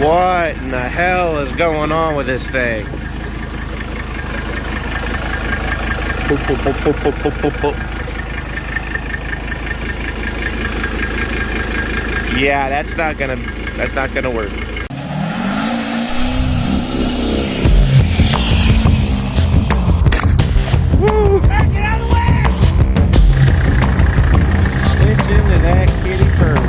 What in the hell is going on with this thing? Yeah, that's not gonna work. Woo! Get out of the way! Listen to that kitty purr.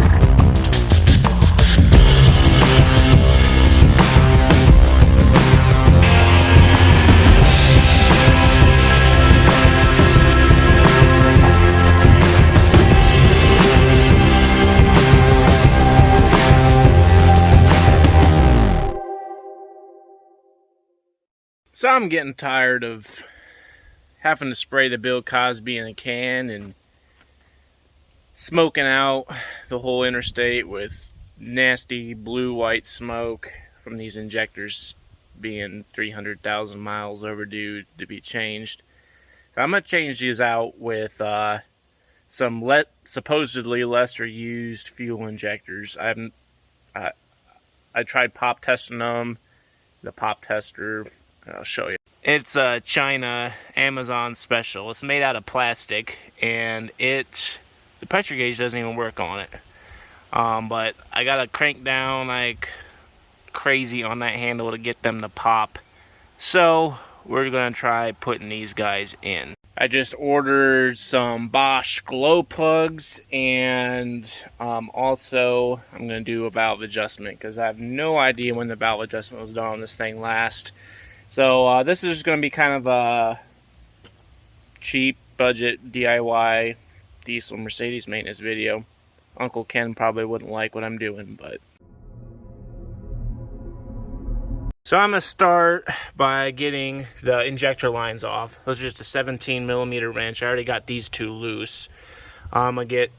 So I'm getting tired of having to spray the Bill Cosby in a can and smoking out the whole interstate with nasty blue-white smoke from these injectors being 300,000 miles overdue to be changed. So I'm going to change these out with some supposedly lesser used fuel injectors. I tried pop testing them. The pop tester, I'll show you. It's a China Amazon special. It's made out of plastic, and the pressure gauge doesn't even work on it. But I gotta crank down like crazy on that handle to get them to pop. So we're gonna try putting these guys in. I just ordered some Bosch glow plugs, and also I'm gonna do a valve adjustment because I have no idea when the valve adjustment was done on this thing last. So this is just going to be kind of a cheap budget DIY diesel Mercedes maintenance video. Uncle Ken probably wouldn't like what I'm doing, but. So I'm going to start by getting the injector lines off. Those are just a 17mm wrench. I already got these two loose. I'm going to get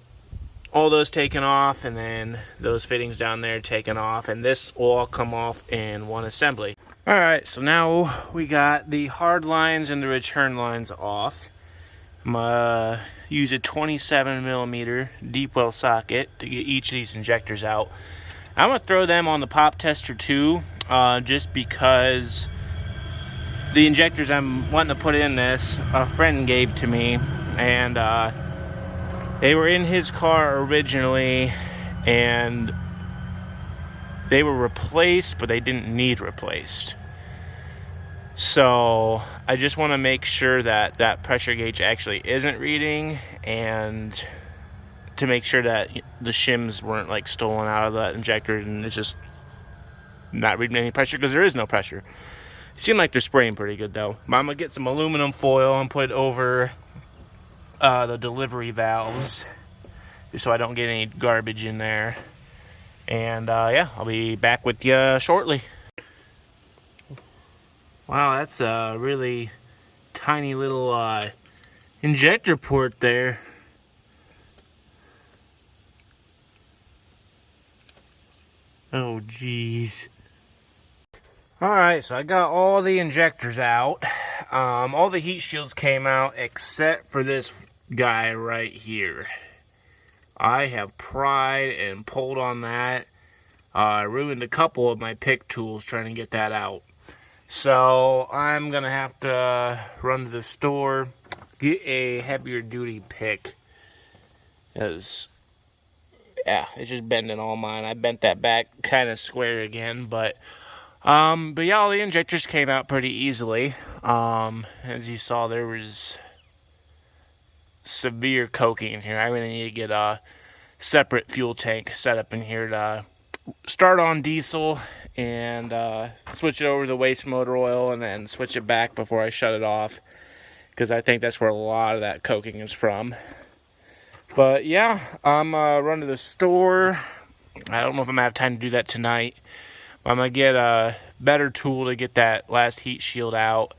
all those taken off, and then those fittings down there taken off, and this will all come off in one assembly. Alright, so now we got the hard lines and the return lines off. I'm gonna use a 27mm deep well socket to get each of these injectors out. I'm gonna throw them on the pop tester too, just because the injectors I'm wanting to put in this, a friend gave to me, and they were in his car originally, and they were replaced, but they didn't need replaced. So I just want to make sure that that pressure gauge actually isn't reading, and to make sure that the shims weren't like stolen out of that injector and it's just not reading any pressure, because there is no pressure. It seemed like they're spraying pretty good though. I'm gonna get some aluminum foil and put it over the delivery valves just so I don't get any garbage in there. And yeah, I'll be back with you shortly. Wow, that's a really tiny little injector port there. Oh geez. Alright, so I got all the injectors out. All the heat shields came out except for this guy right here. I have pried and pulled on that. I ruined a couple of my pick tools trying to get that out. So I'm gonna have to run to the store, get a heavier duty pick. Because, yeah, it's just bending all mine. I bent that back kind of square again, but yeah, all the injectors came out pretty easily. As you saw, there was severe coking in here. I really need to get a separate fuel tank set up in here to start on diesel and switch it over to waste motor oil, and then switch it back before I shut it off, because I think that's where a lot of that coking is from. But yeah, I'm run to the store. I don't know if I'm gonna have time to do that tonight, but I'm gonna get a better tool to get that last heat shield out,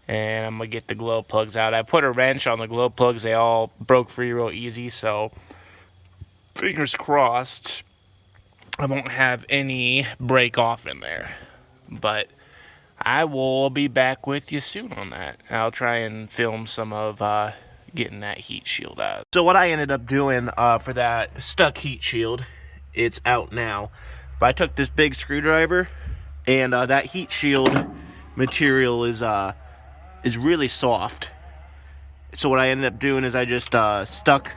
and I'm gonna get the glow plugs out. I put a wrench on the glow plugs. They all broke free real easy, so fingers crossed I won't have any break off in there. But I will be back with you soon on that. I'll try and film some of getting that heat shield out. So what I ended up doing for that stuck heat shield, it's out now. But I took this big screwdriver, and that heat shield material is really soft. So what I ended up doing is I just stuck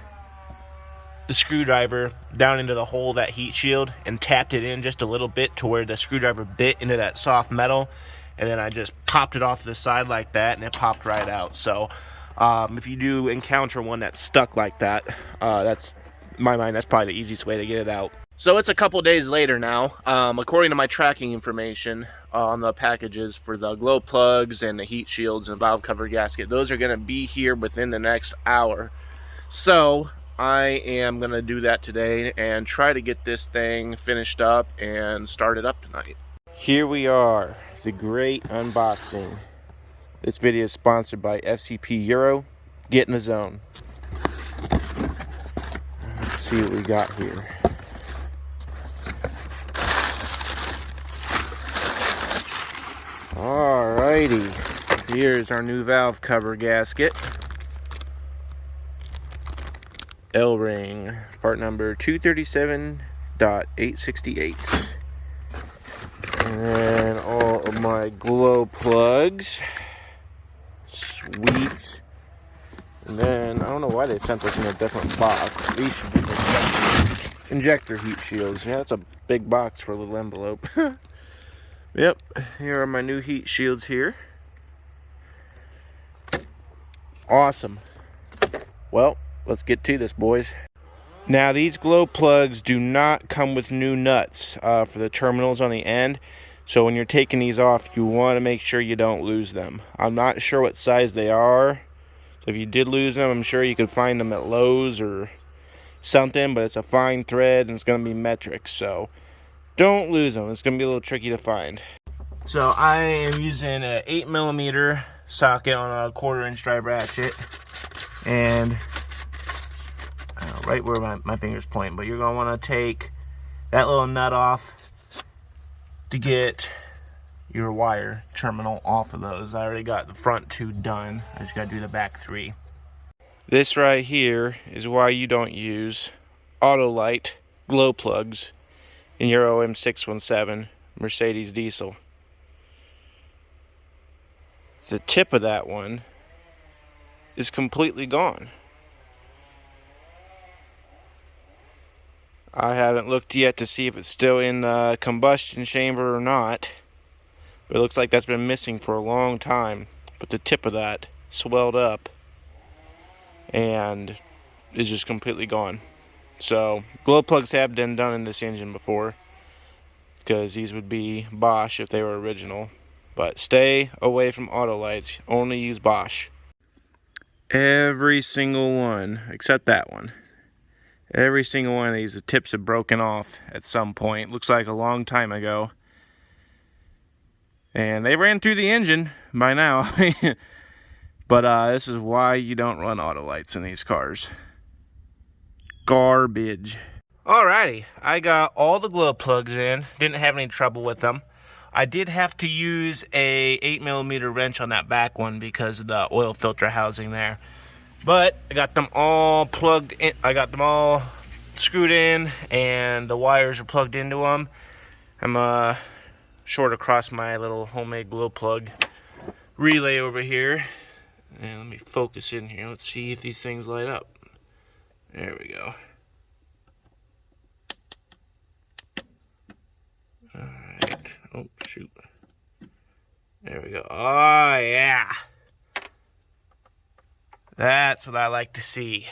the screwdriver down into the hole of that heat shield and tapped it in just a little bit to where the screwdriver bit into that soft metal, and then I just popped it off to the side like that, and it popped right out. So if you do encounter one that's stuck like that, that's, in my mind, that's probably the easiest way to get it out. So it's a couple days later now. According to my tracking information on the packages for the glow plugs and the heat shields and valve cover gasket, those are going to be here within the next hour. So I am going to do that today and try to get this thing finished up and started up tonight. Here we are, the great unboxing. This video is sponsored by FCP Euro. Get in the zone. Let's see what we got here. Alrighty, here's our new valve cover gasket. L-ring, part number 237.868. And then all of my glow plugs. Sweet. And then, I don't know why they sent us in a different box. These should be the injector heat shields. Yeah, that's a big box for a little envelope. Yep, here are my new heat shields here. Awesome. Well, let's get to this, boys. Now, these glow plugs do not come with new nuts for the terminals on the end. So when you're taking these off, you want to make sure you don't lose them. I'm not sure what size they are. So if you did lose them, I'm sure you could find them at Lowe's or something, but it's a fine thread and it's going to be metric. So don't lose them. It's going to be a little tricky to find. So I am using an 8mm socket on a 1/4-inch drive ratchet. And right where my finger's pointing. But you're going to want to take that little nut off to get your wire terminal off of those. I already got the front 2 done. I just got to do the back 3. This right here is why you don't use Autolite glow plugs in your OM617 Mercedes diesel. The tip of that one is completely gone. I haven't looked yet to see if it's still in the combustion chamber or not, but it looks like that's been missing for a long time. But the tip of that swelled up and is just completely gone. So glow plugs have been done in this engine before, because these would be Bosch if they were original. But stay away from Autolites. Only use Bosch. Every single one, except that one. Every single one of these, the tips have broken off at some point. Looks like a long time ago. And they ran through the engine by now. But this is why you don't run Autolites in these cars. Garbage. Alrighty, I got all the glow plugs in. Didn't have any trouble with them. I did have to use a 8mm wrench on that back one because of the oil filter housing there. But I got them all plugged in. I got them all screwed in, and the wires are plugged into them. I'm short across my little homemade glow plug relay over here. And let me focus in here. Let's see if these things light up. There we go. Alright. Oh, shoot. There we go. Oh, yeah. That's what I like to see.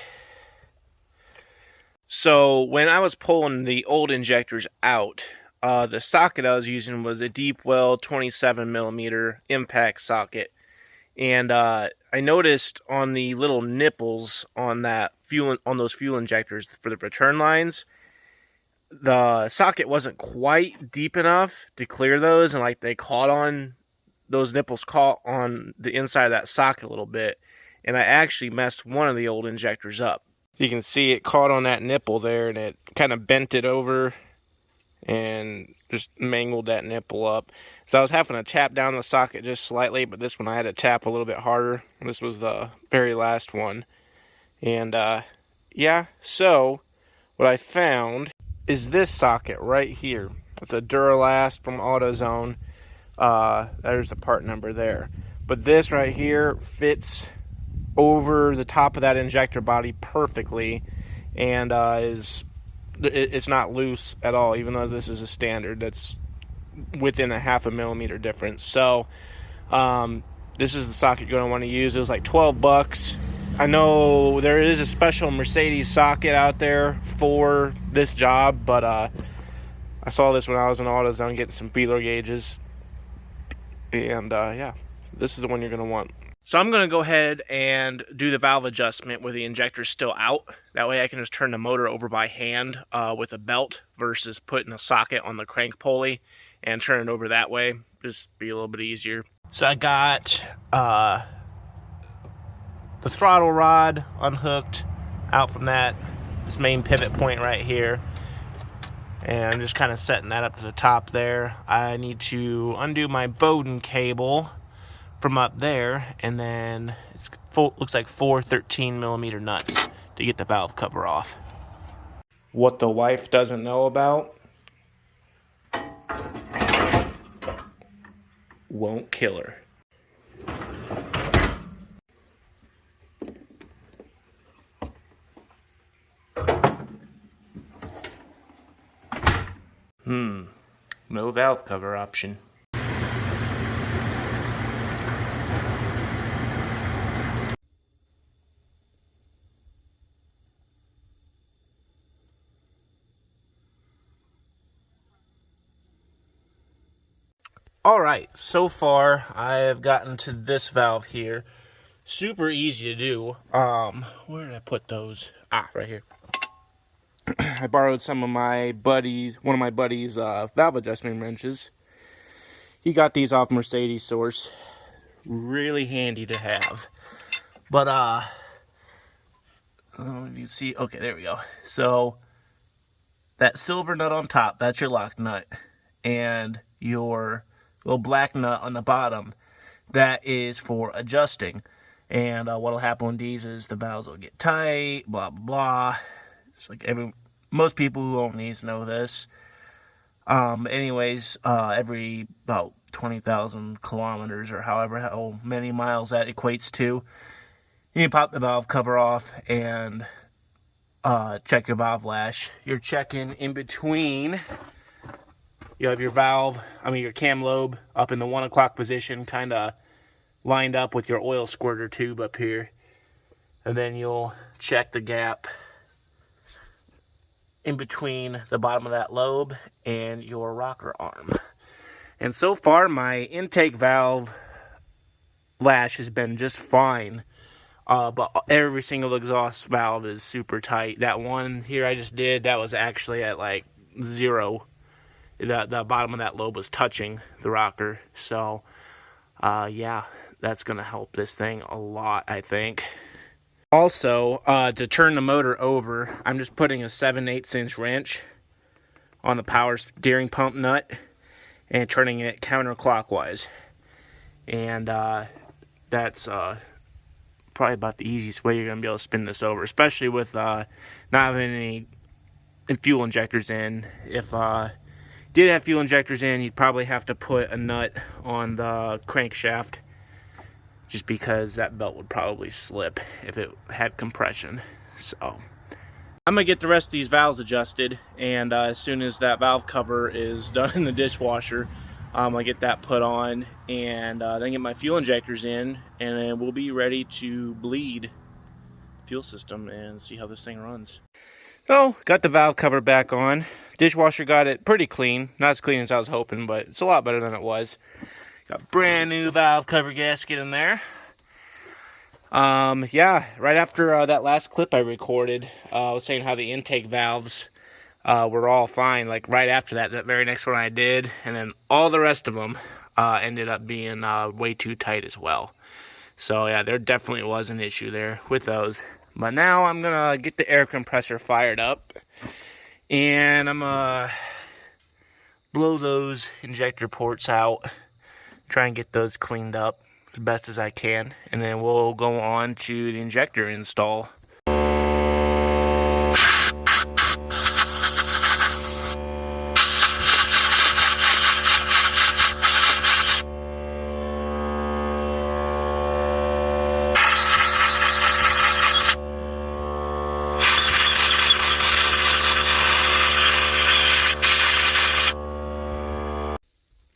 So, when I was pulling the old injectors out, the socket I was using was a deep well 27mm impact socket. And I noticed on the little nipples on that those fuel injectors for the return lines, the socket wasn't quite deep enough to clear those, and like those nipples caught on the inside of that socket a little bit, and I actually messed one of the old injectors up. You can see it caught on that nipple there, and it kind of bent it over and just mangled that nipple up. So I was having to tap down the socket just slightly, but this one I had to tap a little bit harder. This was the very last one. And yeah, so what I found is this socket right here. It's a Duralast from AutoZone. There's the part number there. But this right here fits over the top of that injector body perfectly, and it's not loose at all, even though this is a standard. That's within a 0.5 millimeter difference. So this is the socket you're going to want to use. It was like 12 bucks. I know there is a special Mercedes socket out there for this job, but I saw this when I was in AutoZone getting some feeler gauges, and yeah, this is the one you're going to want. So I'm going to go ahead and do the valve adjustment with the injector still out. That way I can just turn the motor over by hand with a belt versus putting a socket on the crank pulley and turn it over that way. Just be a little bit easier. So I got the throttle rod unhooked out from this main pivot point right here. And I'm just kind of setting that up to the top there. I need to undo my Bowden cable from up there, and then looks like 4 13mm nuts to get the valve cover off. What the wife doesn't know about won't kill her. No valve cover option. Alright, so far I have gotten to this valve here. Super easy to do. Where did I put those? Right here. I borrowed one of my buddies' valve adjustment wrenches. He got these off Mercedes source. Really handy to have. But you see, okay, there we go. So that silver nut on top, that's your lock nut, and your little black nut on the bottom, that is for adjusting. And what'll happen with these is the valves will get tight, blah blah blah. It's like most people who own these know this. Anyways, every about 20,000 kilometers or how many miles that equates to, you pop the valve cover off and check your valve lash. You're checking in between. You have your your cam lobe up in the 1 o'clock position, kind of lined up with your oil squirter tube up here. And then you'll check the gap in between the bottom of that lobe and your rocker arm. And so far, my intake valve lash has been just fine. But every single exhaust valve is super tight. That one here I just did, that was actually at like 0. The bottom of that lobe was touching the rocker. So, yeah, that's going to help this thing a lot, I think. Also, to turn the motor over, I'm just putting a 7/8" wrench on the power steering pump nut and turning it counterclockwise. And that's probably about the easiest way you're going to be able to spin this over, especially with not having any fuel injectors in. If did have fuel injectors in, you'd probably have to put a nut on the crankshaft, just because that belt would probably slip if it had compression. So I'm gonna get the rest of these valves adjusted, and as soon as that valve cover is done in the dishwasher, I'll get that put on, and then get my fuel injectors in, and then we'll be ready to bleed the fuel system and see how this thing runs. So, got the valve cover back on. Dishwasher got it pretty clean. Not as clean as I was hoping, but it's a lot better than it was. Got brand new valve cover gasket in there. Yeah, right after that last clip I recorded, I was saying how the intake valves were all fine. Like right after that very next one I did, and then all the rest of them ended up being way too tight as well. So yeah, there definitely was an issue there with those. But now I'm gonna get the air compressor fired up, and I'm gonna blow those injector ports out, try and get those cleaned up as best as I can, and then we'll go on to the injector install.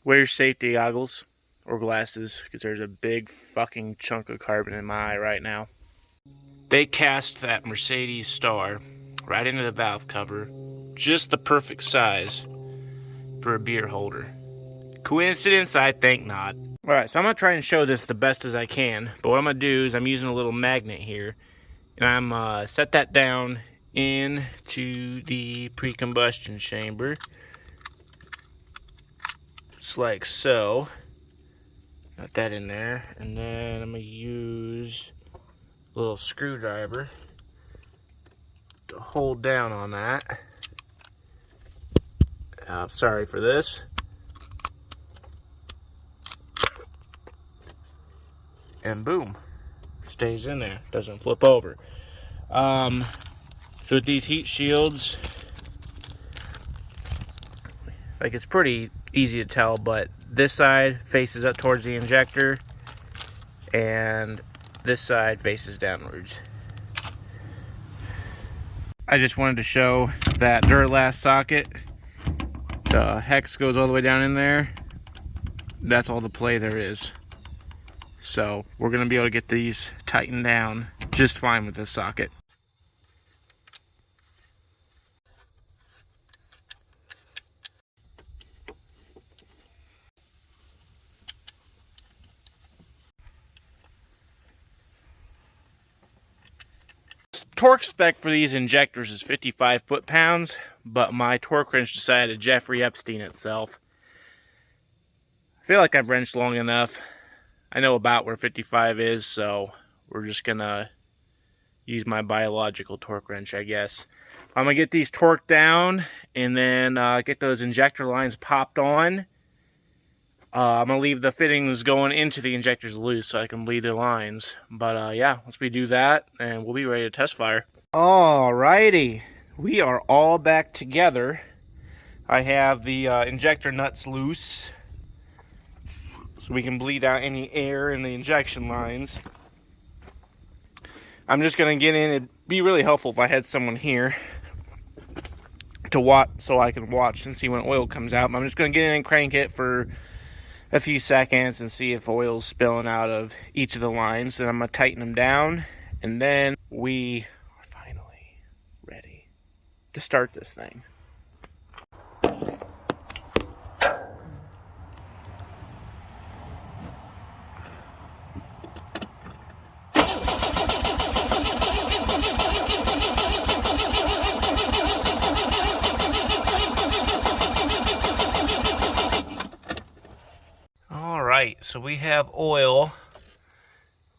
Wear your safety goggles or glasses, because there's a big fucking chunk of carbon in my eye right now. They cast that Mercedes star right into the valve cover, just the perfect size for a beer holder. Coincidence? I think not. Alright, so I'm going to try and show this the best as I can, but what I'm going to do is I'm using a little magnet here, and I'm set that down into the pre-combustion chamber, just like so. Got that in there, and then I'm going to use a little screwdriver to hold down on that. I'm sorry for this. And boom, stays in there, doesn't flip over. So with these heat shields, like, it's pretty easy to tell, but this side faces up towards the injector and this side faces downwards. I just wanted to show that Duralast socket. The hex goes all the way down in there. That's all the play there is. So we're going to be able to get these tightened down just fine with this socket. Torque spec for these injectors is 55 foot-pounds, but my torque wrench decided to Jeffrey Epstein itself. I feel like I've wrenched long enough. I know about where 55 is, so we're just gonna use my biological torque wrench, I guess. I'm gonna get these torqued down and then get those injector lines popped on. I'm gonna leave the fittings going into the injectors loose so I can bleed the lines. But yeah, once we do that, and we'll be ready to test fire. Alrighty, we are all back together. I have the injector nuts loose, so we can bleed out any air in the injection lines. I'm just gonna get in. It'd be really helpful if I had someone here to watch, so I can watch and see when oil comes out. But I'm just gonna get in and crank it for a few seconds and see if oil's spilling out of each of the lines. Then I'm gonna tighten them down, and then we are finally ready to start this thing. So we have oil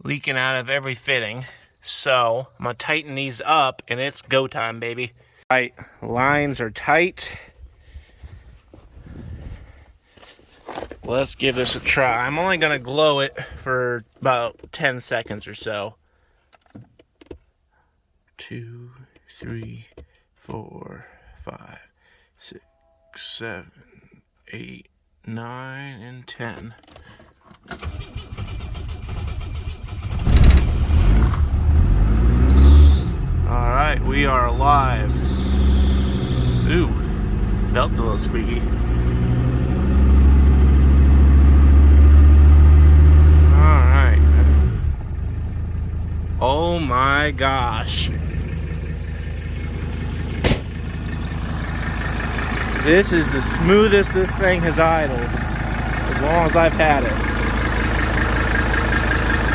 leaking out of every fitting, so I'm gonna tighten these up and it's go time, baby. Right, lines are tight. Let's give this a try. I'm only gonna glow it for about 10 seconds or so. 2, 3, 4, 5, 6, 7, 8, 9, and 10. Alright, we are alive. Ooh, belt's a little squeaky. Alright. Oh my gosh. This is the smoothest this thing has idled, as long as I've had it.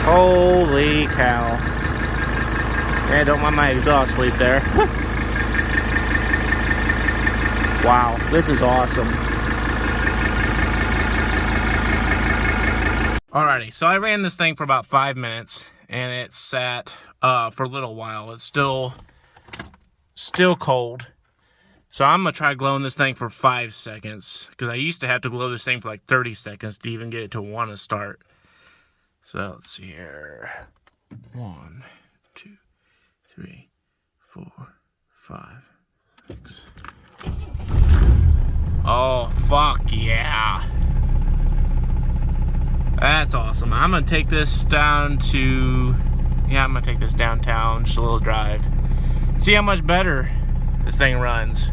Holy cow. Yeah, don't mind my exhaust leak there. Wow, this is awesome. Alrighty, so I ran this thing for about 5 minutes, and it sat for a little while. It's still cold. So I'm gonna try glowing this thing for 5 seconds, because I used to have to glow this thing for like 30 seconds to even get it to want to start. So let's see here. 1, 2, 3, 4, 5, 6. Oh, fuck yeah. That's awesome. I'm gonna take this down to, I'm gonna take this downtown, just a little drive. See how much better this thing runs.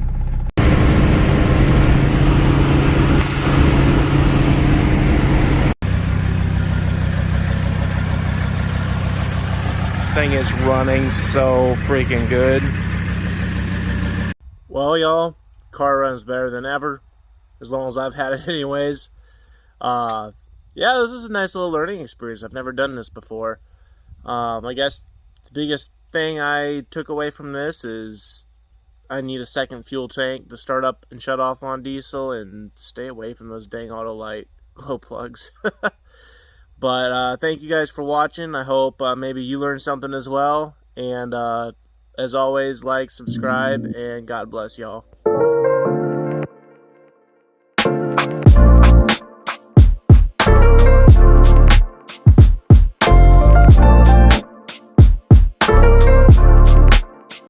thing is running so freaking good. Well, y'all, car runs better than ever, as long as I've had it anyways. Yeah, this is a nice little learning experience. I've never done this before. I guess the biggest thing I took away from this is I need a second fuel tank to start up and shut off on diesel, and stay away from those dang Autolite glow plugs. But thank you guys for watching. I hope maybe you learned something as well. And as always, like, subscribe, and God bless y'all.